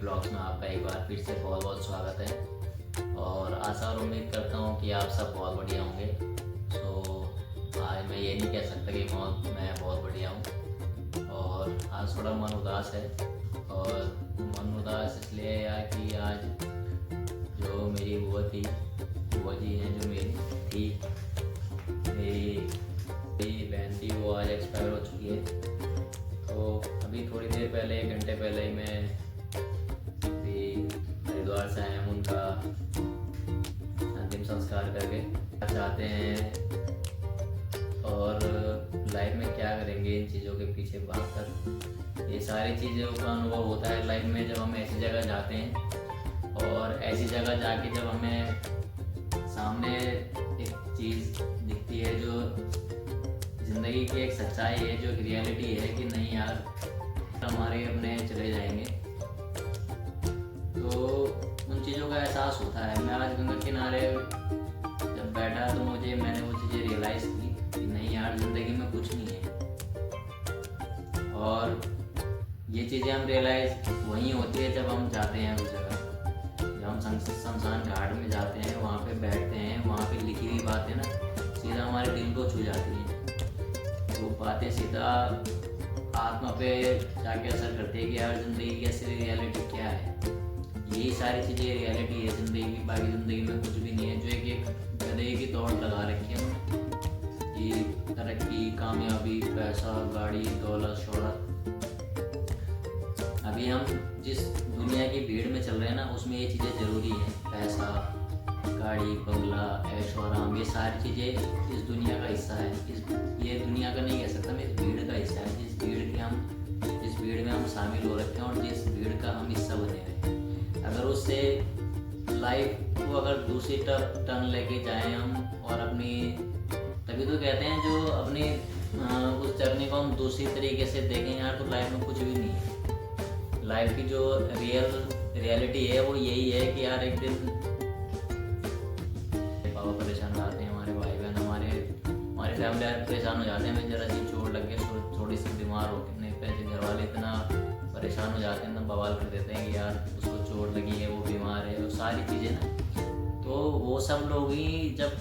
Blogs में आपका एक बार फिर से बहुत बहुत स्वागत है और आशा और उम्मीद करता हूँ कि आप सब बहुत बढ़िया होंगे। आज मैं ये नहीं कह सकता कि मैं बहुत बढ़िया हूँ और आज थोड़ा मन उदास है। और मन उदास इसलिए यार कि आज जो मेरी बुआ जी हैं, जो मेरी थी, मेरी बहन थी, वो आज एक्सपायर हो चुकी है। तो अभी थोड़ी देर पहले, 1 घंटे पहले ही मैं हरिद्वार से आया हूँ उनका अंतिम संस्कार करके। चाहते हैं और लाइफ में क्या करेंगे इन चीज़ों के पीछे भाग कर, ये सारी चीज़ों का अनुभव होता है लाइफ में जब हम ऐसी जगह जाते हैं। और ऐसी जगह जाके जब हमें सामने एक चीज़ दिखती है जो ज़िंदगी की एक सच्चाई है, जो एक रियलिटी है कि नहीं यार हमारे अपने चले जाएंगे, तो उन चीज़ों का एहसास होता है। मैं आज गंगा किनारे जब बैठा तो मैंने वो चीज़ें रियलाइज़ की कि नहीं यार ज़िंदगी में कुछ नहीं है। और ये चीज़ें हम रियलाइज़ वहीं होती है जब हम जाते हैं उस जगह, जब हम शमशान घाट में जाते हैं, वहाँ पे बैठते हैं, वहाँ पे लिखी हुई बातें ना सीधा हमारे दिल को छू जाती हैं। वो बातें सीधा आत्मा पे जाके असर करती है कि यार ज़िंदगी की असली रियलिटी क्या है। यही सारी चीज़ें रियलिटी है ज़िंदगी की, बाकी ज़िंदगी में कुछ भी नहीं है। जो एक गधे की दौड़ लगा रखी है कि तरक्की, कामयाबी, पैसा, गाड़ी, दौलत, शोहरत। अभी हम जिस दुनिया की भीड़ में चल रहे हैं ना, उसमें ये चीज़ें ज़रूरी हैं। पैसा, गाड़ी, बंगला, ऐशो आराम, ये सारी चीज़ें इस दुनिया का हिस्सा है। ये दुनिया का नहीं कह सकता मैं, इस भीड़ का हिस्सा है। जिस भीड़ में हम शामिल हो रखे हैं और जिस भीड़ का हम हिस्सा बने हैं, अगर उससे लाइफ को अगर दूसरी टर्न लेके जाएं हम और अपनी, तभी तो कहते हैं जो अपनी उस जर्नी को हम दूसरी तरीके से देखें यार, तो लाइफ में कुछ भी नहीं है। लाइफ की जो रियलिटी है वो यही है कि यार एक दिन पापा परेशान हो जाते हैं, हमारे भाई बहन, हमारी फैमिली परेशान हो जाते हैं। हमें जरा सी चोट लग गई, थोड़ी सी बीमार हो गए, पैसे घर वाले इतना परेशान हो जाते हैं, ना बवाल कर देते हैं कि यार उसको चोट लगी है, वो बीमार है, वो सारी चीज़ें ना। तो वो सब लोग ही जब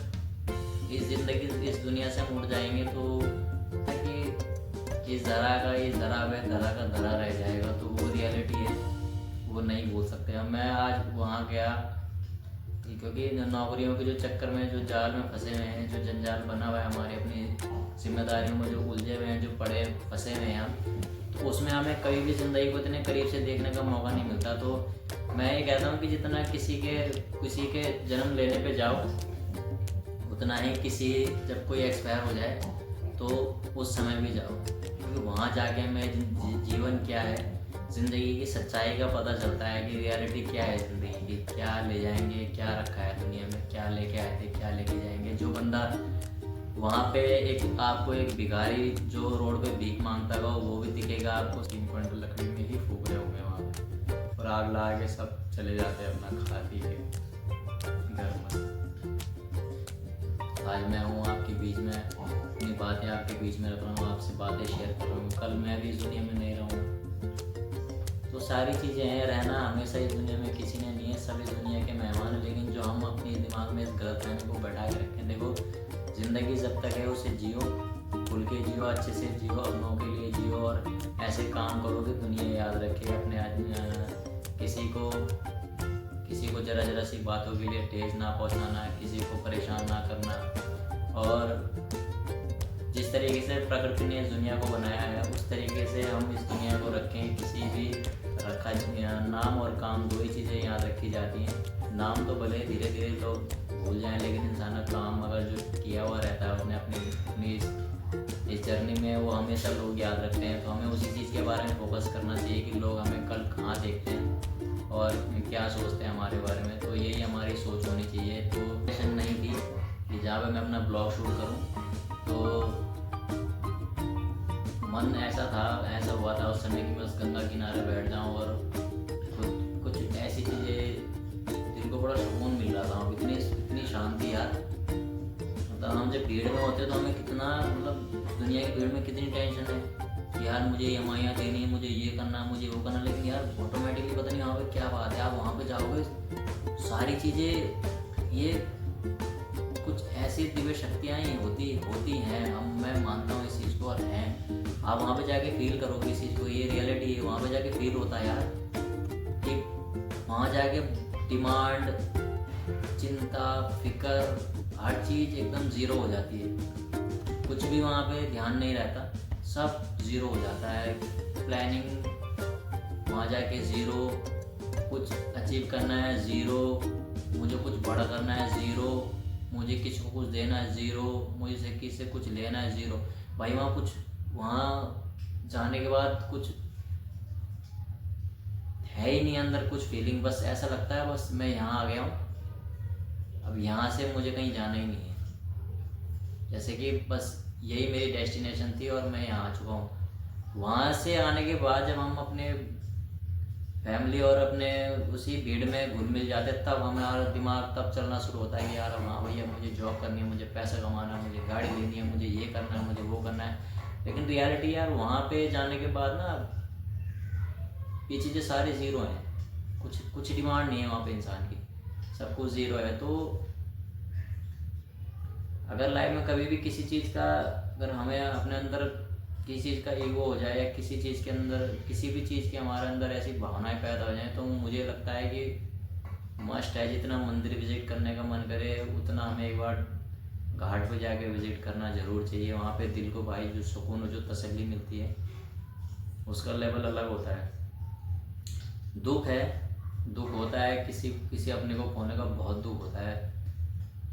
इस दुनिया से मुड़ जाएंगे तो कि इस धरा का धरा रह जाएगा। तो वो रियलिटी है, वो नहीं भूल सकते हम। मैं आज वहाँ गया क्योंकि नौकरियों के जो चक्कर में, जो जाल में फंसे हुए हैं, जो जंजाल बना हुआ है, हमारी अपनी जिम्मेदारियों में जो उलझे हुए हैं, जो पड़े फंसे हुए हैं हम, तो उसमें हमें कभी भी ज़िंदगी को इतने करीब से देखने का मौका नहीं मिलता। तो मैं ये कहता हूँ कि जितना किसी के जन्म लेने पे जाओ, उतना ही जब कोई एक्सपायर हो जाए तो उस समय भी जाओ, क्योंकि वहाँ जाके हमें जीवन क्या है, ज़िंदगी की सच्चाई का पता चलता है कि रियलिटी क्या है ज़िंदगी की, क्या ले जाएंगे, क्या रखा है दुनिया में, क्या लेके आए थे, क्या लेके जाएंगे। जो बंदा वहाँ पे आपको एक भिखारी जो रोड पे भीख मांगता होगा वो भी दिखेगा आपको। 3 क्विंटल लकड़ी में ही फूक रहे होंगे वहाँ पे, और आग लगा के सब चले जाते हैं अपना खा पी के घर में। आज मैं हूँ आपके बीच में, अपनी बातें आपके बीच में रख रहा हूँ, आपसे बातें शेयर कर रहा हूँ। कल मैं भी इस दुनिया में नहीं रहूँगा, तो सारी चीज़ें हैं। रहना हमेशा इस दुनिया में किसी ने नहीं है, सब इस दुनिया के मेहमान हैं। लेकिन जो हम अपने दिमाग में इस गलतफहमी को बैठा के रखें, देखो ज़िंदगी जब तक है उसे जियो, खुल के जियो, अच्छे से जियो, अपनों के लिए जियो, और ऐसे काम करो कि दुनिया याद रखे। अपने आदमी किसी को जरा सी बातों के लिए ठेस ना पहुंचाना, किसी को परेशान ना करना। और जिस तरीके से प्रकृति ने इस दुनिया को बनाया है उस तरीके से हम इस दुनिया को रखें। किसी भी रखा नाम और काम, 2 ही चीज़ें याद रखी जाती हैं। नाम तो भले धीरे धीरे लोग भूल जाएं, लेकिन इंसान का काम अगर जो किया हुआ रहता है उसने अपनी इस जर्नी में, वो हमेशा लोग याद रखते हैं। तो हमें उसी चीज़ के बारे में फोकस करना चाहिए कि लोग हमें कल कहाँ देखते हैं और क्या सोचते हैं हमारे बारे में। तो यही हमारी सोच होनी चाहिए। तो टेंशन नहीं थी कि जहाँ पर मैं अपना ब्लॉग शूट करूँ, तो मन ऐसा हुआ था उस समय कि बस गंगा किनारे बैठ जाऊँ और कुछ ऐसी चीज़ें, दिल को बड़ा सुकून मिल रहा था। इतनी शांति यार, मतलब हम जब भीड़ में होते तो हमें कितना, मतलब दुनिया की भीड़ में कितनी टेंशन है कि यार मुझे EMI देनी है, मुझे ये करना, मुझे वो करना, लेकिन यार ऑटोमेटिकली पता नहीं यहाँ पे क्या बात है, आप वहाँ पे जाओगे, सारी चीज़ें ये कुछ ऐसी दिव्य शक्तियाँ ही होती हैं। हम मैं मानता हूँ इस चीज़ को, और हैं। आप वहाँ पे जाके फील करोगे इस चीज़ को, ये रियलिटी है। वहाँ पे जाके फील होता है यार कि वहाँ जाके डिमांड, चिंता, फिक्र, हर चीज़ एकदम ज़ीरो हो जाती है। कुछ भी वहाँ पे ध्यान नहीं रहता, सब ज़ीरो हो जाता है। प्लानिंग वहाँ जाके ज़ीरो, कुछ अचीव करना है ज़ीरो, मुझे कुछ बड़ा करना है ज़ीरो, मुझे किसी को कुछ देना है ज़ीरो, मुझे किसी से कुछ लेना है ज़ीरो। भाई वहाँ जाने के बाद कुछ है ही नहीं अंदर, कुछ फीलिंग। बस ऐसा लगता है बस मैं यहाँ आ गया हूँ, अब यहाँ से मुझे कहीं जाना ही नहीं है। जैसे कि बस यही मेरी डेस्टिनेशन थी और मैं यहाँ आ चुका हूँ। वहाँ से आने के बाद जब हम अपने फैमिली और अपने उसी भीड़ में घुल मिल जाते, तब हमारा दिमाग तब चलना शुरू होता है कि यार हाँ भैया मुझे जॉब करनी है, मुझे पैसा कमाना है, मुझे गाड़ी लेनी है, मुझे ये करना है, मुझे वो करना है। लेकिन रियलिटी यार वहाँ पे जाने के बाद ना ये चीज़ें सारी ज़ीरो हैं। कुछ डिमांड नहीं है वहाँ पे इंसान की, सब कुछ ज़ीरो है। तो अगर लाइफ में कभी भी किसी चीज़ का, अगर हमें अपने अंदर किसी चीज़ का ईगो हो जाए, या किसी चीज़ के अंदर, किसी भी चीज़ के हमारे अंदर ऐसी भावनाएं पैदा हो जाएं, तो मुझे लगता है कि मस्ट है, जितना मंदिर विजिट करने का मन करे उतना हमें एक बार घाट पे जाके विजिट करना ज़रूर चाहिए। वहाँ पे दिल को भाई जो सुकून, जो तसल्ली मिलती है, उसका लेवल अलग होता है। दुख होता है, किसी अपने को खोने का बहुत दुख होता है,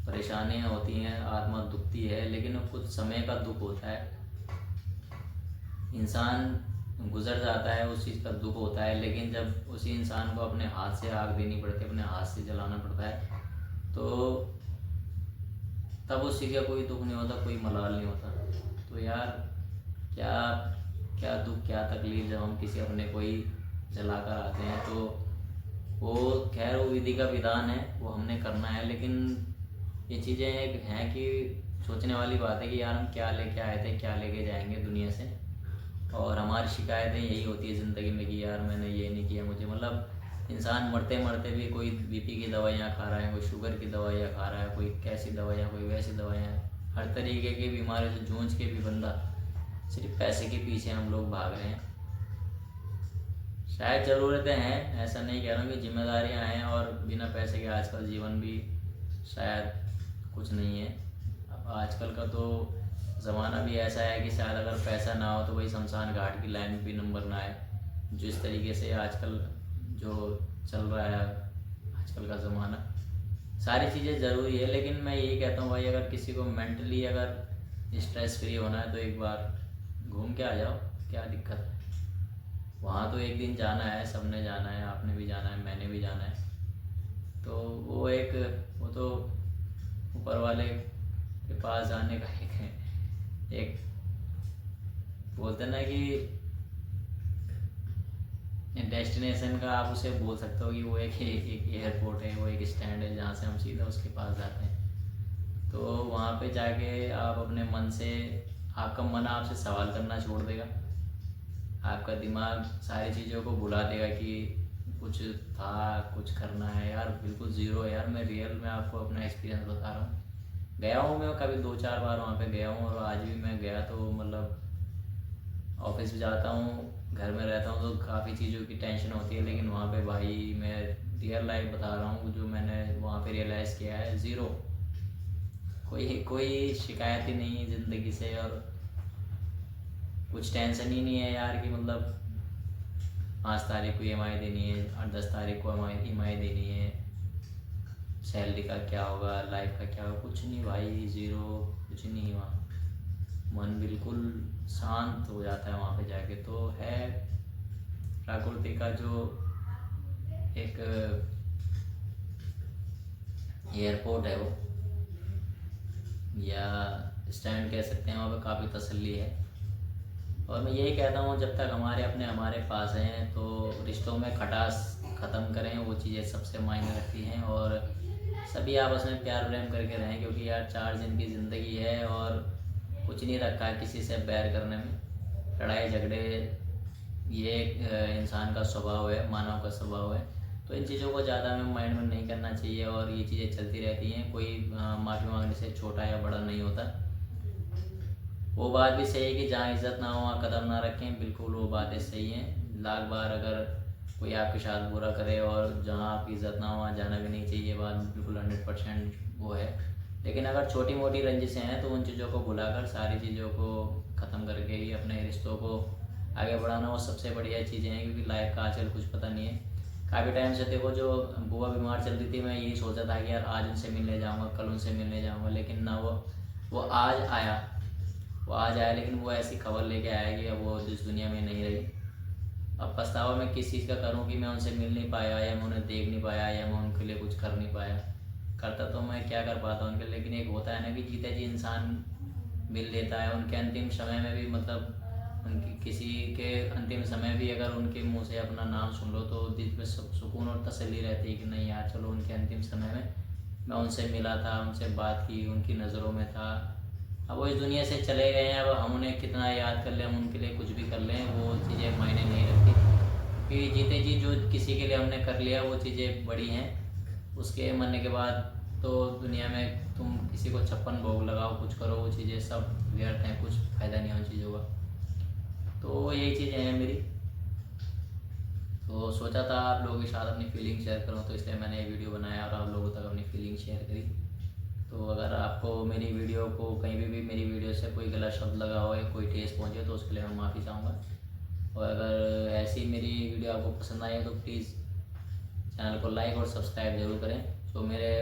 परेशानियाँ होती हैं, आत्मा दुखती है, लेकिन कुछ समय का दुख होता है। इंसान गुजर जाता है, उस चीज़ का दुख होता है। लेकिन जब उसी इंसान को अपने हाथ से आग देनी पड़ती है, अपने हाथ से जलाना पड़ता है, तो तब उस चीज़ का कोई दुख नहीं होता, कोई मलाल नहीं होता। तो यार क्या दुख, क्या तकलीफ जब हम किसी अपने को ही जलाकर आते हैं। तो वो खैर वो विधि का विधान है, वो हमने करना है। लेकिन ये चीज़ें एक हैं कि सोचने वाली बात है कि यार हम क्या लेके आए थे, क्या लेके जाएंगे दुनिया से। और हमारी शिकायतें यही होती है ज़िंदगी में कि यार मैंने ये नहीं किया, मुझे, मतलब इंसान मरते मरते भी कोई बीपी की दवाइयाँ खा रहा है, कोई शुगर की दवाइयाँ खा रहा है, कोई कैसी दवाइयाँ, कोई वैसी दवाइयाँ, हर तरीके की बीमारियों से जूझ के भी बंदा सिर्फ पैसे के पीछे हम लोग भाग रहे हैं। शायद ज़रूरतें हैं, ऐसा नहीं कह रहा हूँ कि जिम्मेदारियाँ हैं, और बिना पैसे के आजकल जीवन भी शायद कुछ नहीं है। अब आजकल का तो ज़माना भी ऐसा है कि शायद अगर पैसा ना हो तो भाई शमशान घाट की लाइन में भी नंबर ना आए। जिस तरीके से आजकल जो चल रहा है आजकल का ज़माना, सारी चीज़ें ज़रूरी है। लेकिन मैं यही कहता हूँ भाई, अगर किसी को मेंटली अगर स्ट्रेस फ्री होना है तो एक बार घूम के आ जाओ, क्या दिक्कत है। वहाँ तो एक दिन जाना है, सबने जाना है, आपने भी जाना है, मैंने भी जाना है। तो वो तो ऊपर वाले के पास जाने का एक बोलते ना कि डेस्टिनेशन का आप उसे बोल सकते हो कि वो एक एयरपोर्ट है, वो एक स्टैंड है जहाँ से हम सीधा उसके पास जाते हैं। तो वहाँ पे जाके आप अपने मन से, आपका मन आपसे सवाल करना छोड़ देगा, आपका दिमाग सारी चीज़ों को भुला देगा कि कुछ था, कुछ करना है। यार बिल्कुल ज़ीरो है यार। मैं रियल में आपको अपना एक्सपीरियंस बता रहा हूँ। गया हूँ मैं कभी 2-4 बार वहाँ पे गया हूँ, और आज भी मैं गया तो मतलब ऑफिस भी जाता हूँ, घर में रहता हूँ, तो काफ़ी चीज़ों की टेंशन होती है। लेकिन वहाँ पे भाई मैं रियल लाइफ बता रहा हूँ, जो मैंने वहाँ पे रियलाइज़ किया है, ज़ीरो, कोई शिकायत ही नहीं है ज़िंदगी से, और कुछ टेंशन ही नहीं है यार कि मतलब 5 तारीख को EMI देनी है और 10 तारीख को EMI देनी है, सैलरी का क्या होगा, लाइफ का क्या होगा, कुछ नहीं भाई, ज़ीरो, कुछ नहीं। वहाँ मन बिल्कुल शांत हो जाता है वहाँ पे जाके। तो है प्रकृति का जो एक एयरपोर्ट है वो, या स्टैंड कह सकते हैं, वहाँ पे काफ़ी तसल्ली है। और मैं यही कहता हूँ, जब तक हमारे पास हैं तो रिश्तों में खटास ख़त्म करें, वो चीज़ें सबसे मायने रखती हैं। और सभी आपस में प्यार प्रेम करके रहें, क्योंकि यार 4 दिन की ज़िंदगी है और कुछ नहीं रखा है किसी से बैर करने में। लड़ाई झगड़े ये एक इंसान का स्वभाव है, मानव का स्वभाव है। तो इन चीज़ों को ज़्यादा हमें माइंड में नहीं करना चाहिए और ये चीज़ें चलती रहती हैं। कोई माफ़ी मांगने से छोटा या बड़ा नहीं होता। वो बात भी सही है कि जहाँ इज़्ज़त ना हो वहाँ कदम ना रखें, बिल्कुल वो बातें सही हैं। लाख बार अगर कोई आपके साथ बुरा करे और जहाँ आपकी इज़्ज़त ना हो वहाँ जाना भी नहीं चाहिए, बात बिल्कुल 100% वो है। लेकिन अगर छोटी मोटी रंजिशें हैं तो उन चीज़ों को भुलाकर सारी चीज़ों को ख़त्म करके ही अपने रिश्तों को आगे बढ़ाना वो सबसे बढ़िया चीज़ें हैं, क्योंकि लाइफ का आजकल कुछ पता नहीं है। काफ़ी टाइम से देखो, जो बुआ बीमार चल रही थी, मैं यही सोचा था कि यार आज उनसे मिलने जाऊँगा, कल उनसे मिलने जाऊँगा, लेकिन ना वो आज आया, लेकिन वो ऐसी खबर लेके आया कि अब वो इस दुनिया में नहीं रही। अब पछतावा मैं किस चीज़ का करूं कि मैं उनसे मिल नहीं पाया या मैं उन्हें देख नहीं पाया या मैं उनके लिए कुछ कर नहीं पाया। करता तो मैं क्या कर पाता उनके, लेकिन एक होता है ना कि जीते जी इंसान मिल लेता है उनके अंतिम समय में भी, मतलब उनकी किसी के अंतिम समय भी अगर उनके मुंह से अपना नाम सुन लो तो दिल पे सुकून और तसल्ली रहती है कि नहीं यार चलो, उनके अंतिम समय में मैं उनसे मिला था, उनसे बात की, उनकी नज़रों में था। अब वो इस दुनिया से चले गए हैं, अब हम उन्हें कितना याद कर लें, हम उनके लिए कुछ भी कर लें, वो चीज़ें मायने नहीं रखती। क्योंकि जीते जी जो किसी के लिए हमने कर लिया वो चीज़ें बड़ी हैं। उसके मरने के बाद तो दुनिया में तुम किसी को 56 भोग लगाओ, कुछ करो, वो चीज़ें सब व्यर्थ हैं, कुछ फ़ायदा नहीं है उन चीज़ों का। तो यही चीज़ें हैं मेरी। तो सोचा था आप लोगों के साथ अपनी फीलिंग शेयर करूँ, तो इसलिए मैंने ये वीडियो बनाया और आप लोगों तक अपनी फीलिंग शेयर करी। तो अगर आपको मेरी वीडियो को कहीं भी मेरी वीडियो से कोई गलत शब्द लगा हो या कोई ठेस पहुँचे तो उसके लिए मैं माफ़ी चाहूँगा। और अगर ऐसी मेरी वीडियो आपको पसंद आई तो प्लीज़ चैनल को लाइक और सब्सक्राइब ज़रूर करें। तो मेरे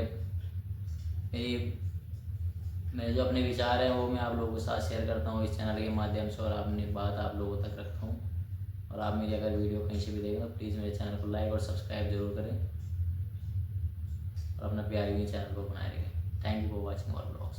जो अपने विचार हैं वो मैं आप लोगों के साथ शेयर करता हूँ इस चैनल के माध्यम से, और अपनी बात आप लोगों तक रखता हूँ। और आप मेरी अगर वीडियो कहीं से भी देखें तो प्लीज़ मेरे चैनल को लाइक और सब्सक्राइब ज़रूर करें और अपना प्यार भी चैनल को बनाए रखें। Thank you for watching our blogs.